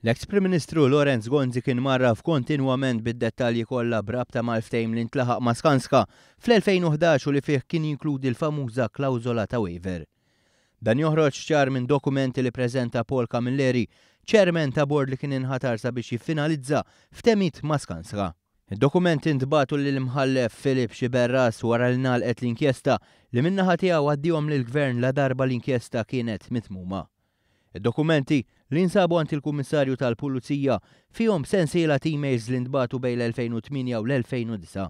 L-eks Prim Ministru Lorenz Gonzi kien marraf kontinwament bid-dettalji kollha brabta mal-ftehim li ntlaħaq ma' Skanska fl-2011 u li fih kien jinkludi l-famuża klawżola ta' waiver. Dan joħroġ ċar minn dokumenti li preżenta Paul Camilleri, chairman ta' bord li kien inħatar sabiex jiffinalizza ftehimiet ma' Skanska. Id-dokumenti ntbagħtu lill-imħallef Filip Xiberras wara li ngħalqet l-inkjesta li min-naħa tiegħu għaddihom lill-Gvern la darba l-inkjesta kienet mitmuma. Id-dokumenti li nsabu għand il-Kummissarju tal-Pulizija fihom sensiela ta' emails li ntbagħtu bejn l-2008 u l-2009.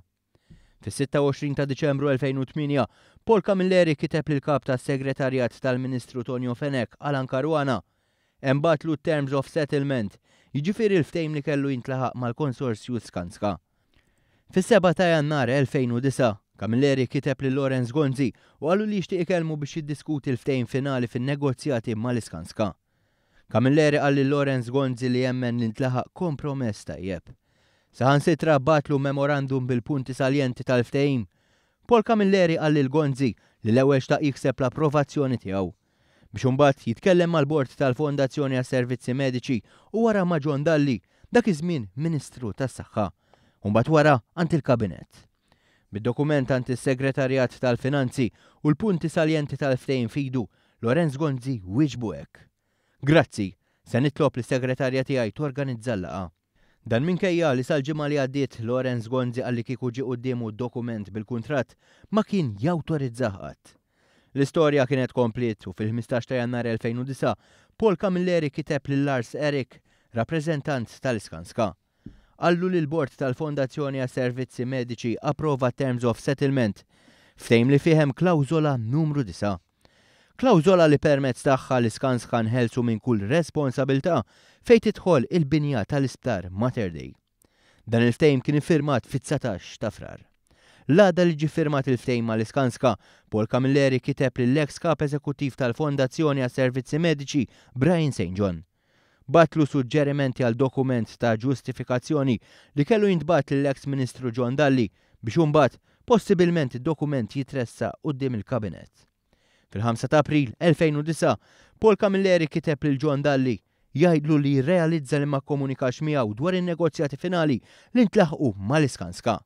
Fis-26 ta' Diċembru 2008, Paul Camilleri kiteb lil kap tas-Segretarjat tal-Ministru Tonio Fenech Alan Caruana hemm batlu terms of settlement, jiġifieri l-ftehim li kellu jintlaħaq mal-Konsorzju Skanska. Fis-7 ta' Jannar 2009, Camilleri kiteb lil Lorenz Gonzi u għallu li jixtieq ikellmu biex jiddiskuti l-ftehim finali fin-negozjati mal-Iskanska. Camilleri qal lil Lorenz Gonzi li jemmen li ntlaħaq kompromess tajjeb. Saħansitra batlu memorandum bil-punti saljenti tal-ftehim. Paul Camilleri qal lil Gonzi li l-ewwel xtaq jikseb l-approvazzjoni tiegħu biex imbagħad jitkellem mal-bord tal-Fondazzjoni għas-Servizzi Mediċi u wara ma' John Dalli, dak iż-żmien Ministru tas-Saħħa, u mbagħad wara għand il-Kabinett. Bid-dokument għand is-Segretarjat tal-Finanzi u l-punti saljenti tal-ftehim fidu, Lorenz Gonzi wieġbu hekk. Grazzi, se nitlob lis-segretarja tiegħi torganizza l-laqgħa. Dan minkejja li sal-ġimgħa li għaddiet Lorenz Gonzi qalli kieku ġie qudiemu d-dokument bil-kuntratt ma kien jawtorizzah qatt. L-istorja kienet komplet u fil-15 ta' Jannar 2009 Paul Camilleri kiteb lil Lars Erik, rappreżentant tal-Iskanska. Qallu li l-bord tal-Fondazzjoni għas-Servizzi Mediċi approva terms of settlement, ftehim li fihem klawżola numru 9. Klawżola li permezz tagħha l-Iskanska nħelsu minn kull responsabilità fejn tidħol il-binja tal-Isptar Mater Dei. Dan il-ftehim kien iffirmat fit-19 ta' Frar. L-għada li ġie firmat il-ftehim mal-Iskanska, Paul Camilleri kiteb lill-eks kap eżekuttiv tal-Fondazzjoni għas-Servizzi Mediċi Brian St. John. Batlu suġġerimenti għal dokument ta' ġustifikazzjoni li kellu jintbat lill-eks Ministru John Dalli biex imbagħad possibilment id-dokument jitressa quddiem il-Kabinett. Fil-5 ta' April 2009, Paul Camilleri kiteb lil John Dalli jgħidlu li jirrealizza li ma kkomunikax miegħu dwar in-negozjati finali li ntlaħqu mal-Iskanska.